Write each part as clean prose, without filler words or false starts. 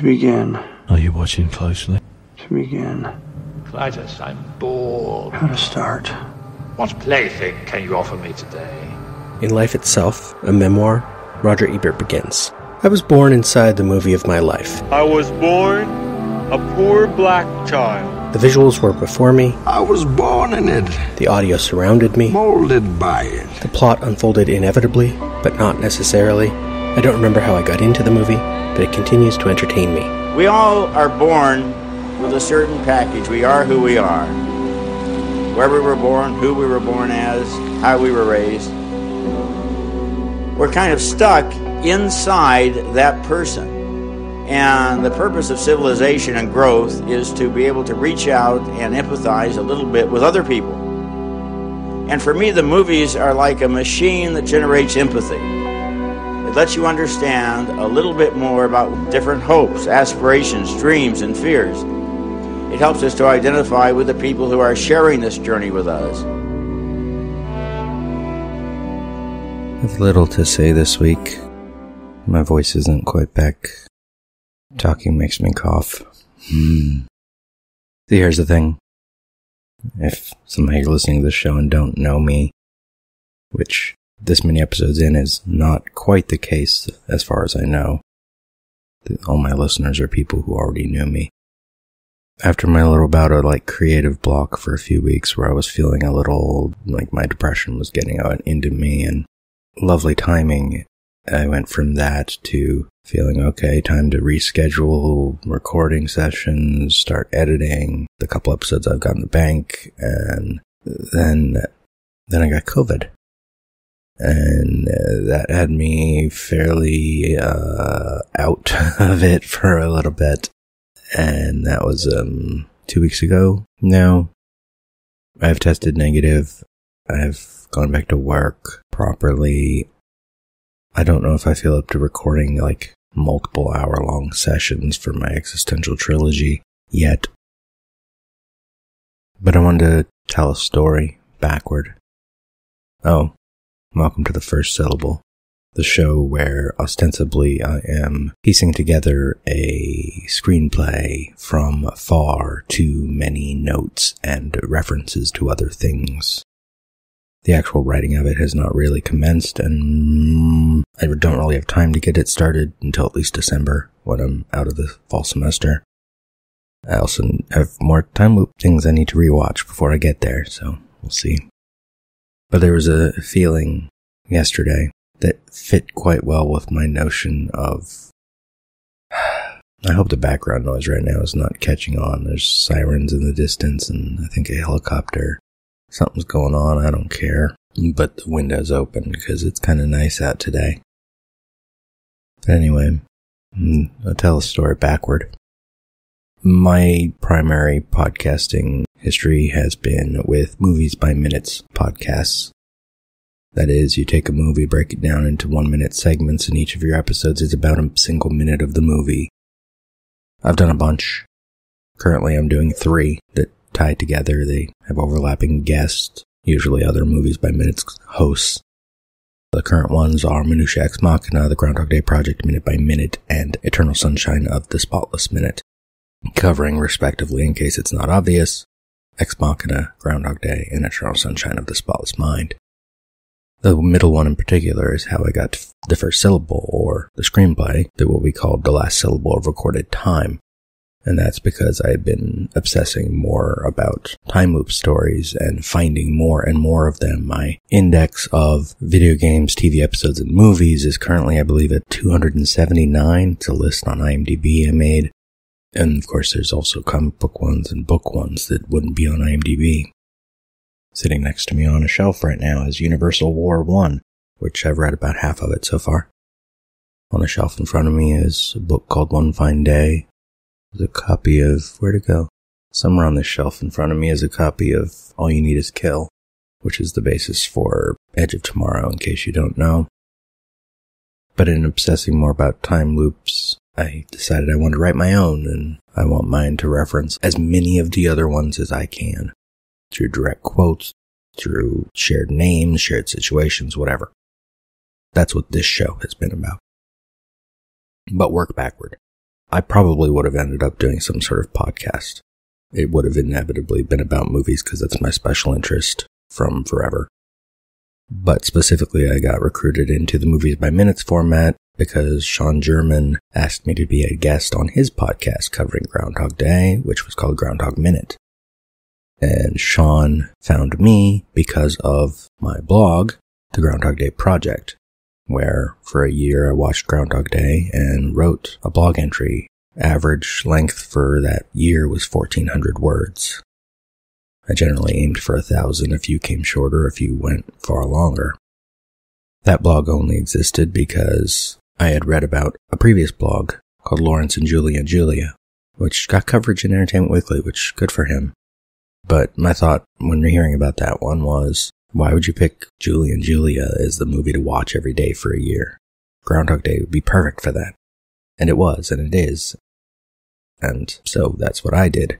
begin. Are you watching closely? To begin. Clytus, I'm bored. How to start. What plaything can you offer me today? In Life Itself, a memoir, Roger Ebert begins. I was born inside the movie of my life. I was born a poor black child. The visuals were before me. I was born in it. The audio surrounded me. Molded by it. The plot unfolded inevitably, but not necessarily. I don't remember how I got into the movie, but it continues to entertain me. We all are born with a certain package. We are who we are. Where we were born, who we were born as, how we were raised. We're kind of stuck inside that person. And the purpose of civilization and growth is to be able to reach out and empathize a little bit with other people. And for me, the movies are like a machine that generates empathy. It lets you understand a little bit more about different hopes, aspirations, dreams, and fears. It helps us to identify with the people who are sharing this journey with us. I have little to say this week. My voice isn't quite back. Talking makes me cough. See, here's the thing. If somehow you're listening to this show and don't know me, which this many episodes in is not quite the case as far as I know. All my listeners are people who already knew me. After my little bout of creative block for a few weeks where I was feeling a little like my depression was getting out into me, and lovely timing, I went from that to feeling okay, time to reschedule recording sessions, start editing the couple episodes I've got in the bank, and then I got COVID. And that had me fairly out of it for a little bit. And that was 2 weeks ago now. I've tested negative. I've gone back to work properly. I don't know if I feel up to recording multiple hour-long sessions for my existential trilogy yet. But I wanted to tell a story backward. Oh, welcome to The First Syllable, the show where ostensibly I am piecing together a screenplay from far too many notes and references to other things. The actual writing of it has not really commenced, and I don't really have time to get it started until at least December, when I'm out of the fall semester. I also have more time loop things I need to rewatch before I get there, so we'll see. But there was a feeling yesterday that fit quite well with my notion of... I hope the background noise right now is not catching on. There's sirens in the distance, and I think a helicopter. Something's going on, I don't care. But the window's open because it's kind of nice out today. But anyway, I'll tell a story backward. My primary podcasting history has been with Movies by Minutes podcasts. That is, you take a movie, break it down into 1-minute segments, and each of your episodes is about a single minute of the movie. I've done a bunch. Currently I'm doing 3 that tie together. They have overlapping guests, usually other Movies by Minutes hosts. The current ones are Minutia Ex Machina, The Groundhog Day Project Minute by Minute, and Eternal Sunshine of the Spotless Minute, covering respectively, in case it's not obvious, Ex Machina, Groundhog Day, and Eternal Sunshine of the Spotless Mind. The middle one in particular is how I got to the first syllable, or the screenplay, that will be called the last syllable of recorded time. And that's because I've been obsessing more about time loop stories and finding more and more of them. My index of video games, TV episodes, and movies is currently, I believe, at 279. It's a list on IMDb I made. And of course, there's also comic book ones and book ones that wouldn't be on IMDb. Sitting next to me on a shelf right now is Universal War 1, which I've read about half of it so far. On the shelf in front of me is a book called One Fine Day. There's a copy of, where'd it go? Somewhere on the shelf in front of me is a copy of All You Need Is Kill, which is the basis for Edge of Tomorrow, in case you don't know. But in obsessing more about time loops, I decided I wanted to write my own, and I want mine to reference as many of the other ones as I can. Through direct quotes, through shared names, shared situations, whatever. That's what this show has been about. But work backward. I probably would have ended up doing some sort of podcast. It would have inevitably been about movies because that's my special interest from forever. But specifically, I got recruited into the Movies by Minutes format because Sean German asked me to be a guest on his podcast covering Groundhog Day, which was called Groundhog Minute. And Sean found me because of my blog, The Groundhog Day Project, where for a year I watched Groundhog Day and wrote a blog entry. Average length for that year was 1,400 words. I generally aimed for 1,000. A few came shorter, a few went far longer. That blog only existed because I had read about a previous blog called Lawrence and Julia, which got coverage in Entertainment Weekly, which good for him. But my thought when hearing about that one was, why would you pick Julie and Julia as the movie to watch every day for a year? Groundhog Day would be perfect for that. And it was, and it is. And so that's what I did.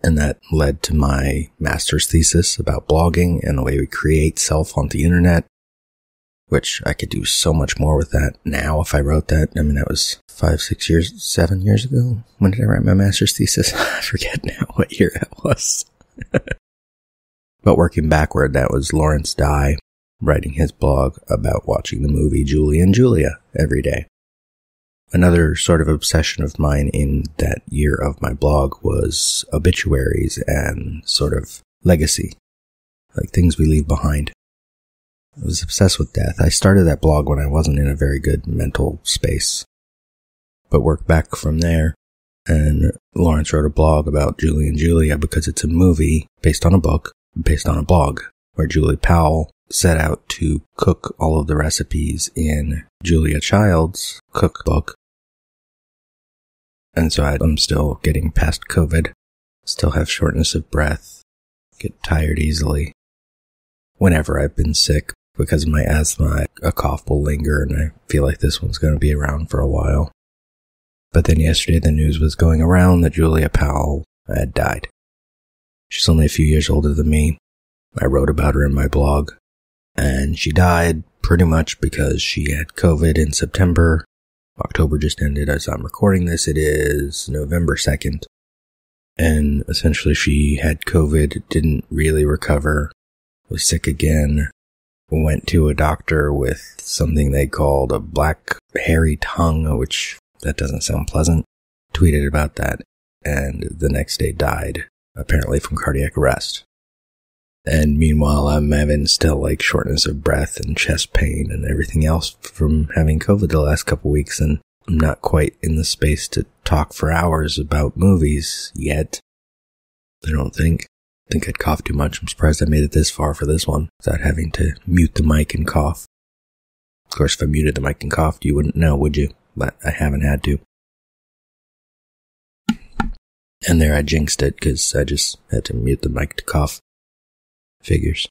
And that led to my master's thesis about blogging and the way we create self on the internet, which I could do so much more with that now if I wrote that. I mean, that was 7 years ago. When did I write my master's thesis? I forget now what year that was. But working backward, that was Lawrence Dye writing his blog about watching the movie Julie and Julia every day. Another sort of obsession of mine in that year of my blog was obituaries and sort of legacy, like things we leave behind. I was obsessed with death. I started that blog when I wasn't in a very good mental space, but worked back from there. And Lawrence wrote a blog about Julie and Julia because it's a movie based on a book, based on a blog, where Julie Powell set out to cook all of the recipes in Julia Child's cookbook. And so I'm still getting past COVID, still have shortness of breath, get tired easily. Whenever I've been sick, because of my asthma, a cough will linger and I feel like this one's going to be around for a while. But then yesterday the news was going around that Julia Powell had died. She's only a few years older than me. I wrote about her in my blog. And she died pretty much because she had COVID in September. October just ended as I'm recording this. It is November 2nd. And essentially she had COVID, didn't really recover, was sick again, went to a doctor with something they called a black hairy tongue, which that doesn't sound pleasant, tweeted about that, and the next day died, apparently from cardiac arrest. And meanwhile, I'm having still like shortness of breath and chest pain and everything else from having COVID the last couple weeks, and I'm not quite in the space to talk for hours about movies yet. I don't think. I think I'd cough too much. I'm surprised I made it this far for this one without having to mute the mic and cough. Of course, if I muted the mic and coughed, you wouldn't know, would you? But I haven't had to. And there I jinxed it because I just had to mute the mic to cough. Figures.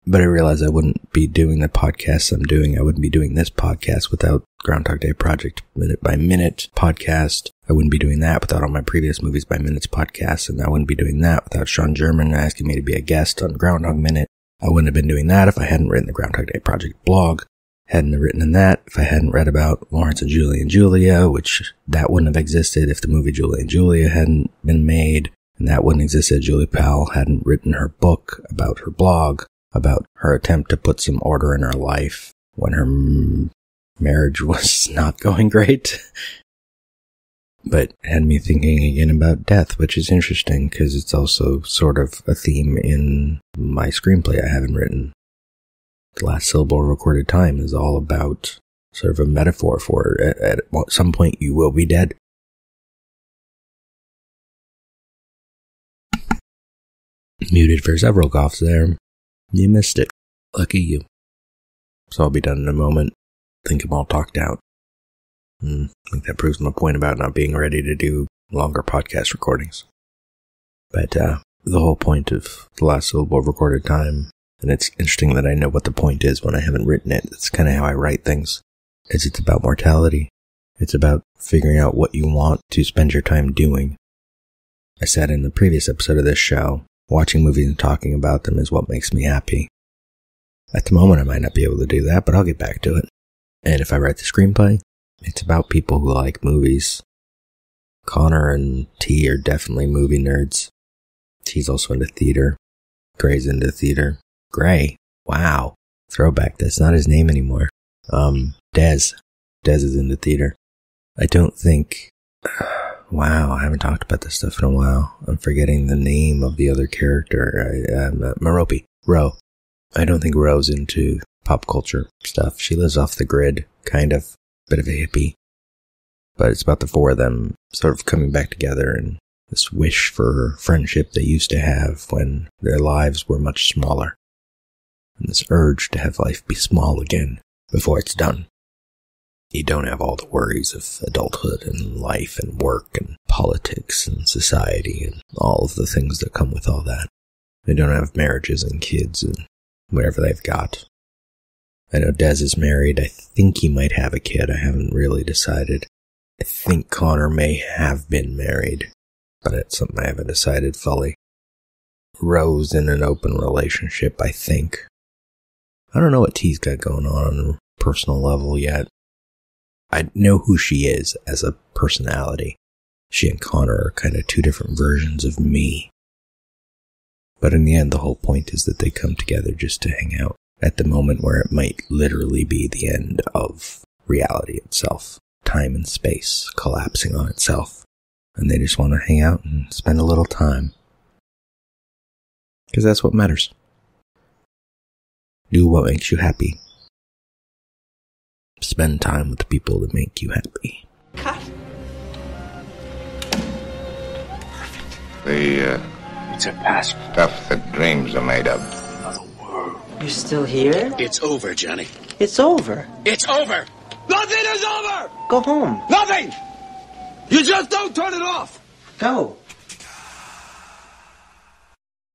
But I realized I wouldn't be doing the podcasts I'm doing. I wouldn't be doing this podcast without Groundhog Day Project Minute by Minute podcast. I wouldn't be doing that without all my previous Movies by Minutes podcasts. And I wouldn't be doing that without Sean German asking me to be a guest on Groundhog Minute. I wouldn't have been doing that if I hadn't written the Groundhog Day Project blog. Hadn't written in that if I hadn't read about Lawrence and Julia, which that wouldn't have existed if the movie Julie and Julia hadn't been made. And that wouldn't exist if Julie Powell hadn't written her book about her blog, about her attempt to put some order in her life when her marriage was not going great. But had me thinking again about death, which is interesting because it's also sort of a theme in my screenplay I haven't written. The last syllable of recorded time is all about sort of a metaphor for at some point you will be dead. Muted for several coughs there. You missed it. Lucky you. So I'll be done in a moment. I think I'm all talked out. I think that proves my point about not being ready to do longer podcast recordings. But the whole point of the last syllable of recorded time, and it's interesting that I know what the point is when I haven't written it. It's kind of how I write things. It's about mortality. It's about figuring out what you want to spend your time doing. I said in the previous episode of this show, watching movies and talking about them is what makes me happy. At the moment, I might not be able to do that, but I'll get back to it. And if I write the screenplay, It's about people who like movies. Connor and T are definitely movie nerds. T's also into theater. Gray's into theater. Gray? Wow. Throwback. That's not his name anymore. Dez. Dez is into theater. I don't think... Wow, I haven't talked about this stuff in a while. I'm forgetting the name of the other character. Merope. Ro. I don't think Ro's into pop culture stuff. She lives off the grid, kind of. Bit of a hippie. But it's about the four of them sort of coming back together and this wish for friendship they used to have when their lives were much smaller. And this urge to have life be small again before it's done. You don't have all the worries of adulthood and life and work and politics and society and all of the things that come with all that. They don't have marriages and kids and whatever they've got. I know Dez is married. I think he might have a kid. I haven't really decided. I think Connor may have been married, but it's something I haven't decided fully. Ro's in an open relationship, I think. I don't know what T's got going on a personal level yet. I know who she is as a personality. She and Connor are kind of two different versions of me. But in the end, the whole point is that they come together just to hang out at the moment where it might literally be the end of reality itself. Time and space collapsing on itself. And they just want to hang out and spend a little time. Because that's what matters. Do what makes you happy. Spend time with the people that make you happy. Cut. It's a past stuff that dreams are made of. Another world. You're still here? It's over, Johnny. It's over. It's over. Nothing is over! Go home. Nothing! You just don't turn it off! Go.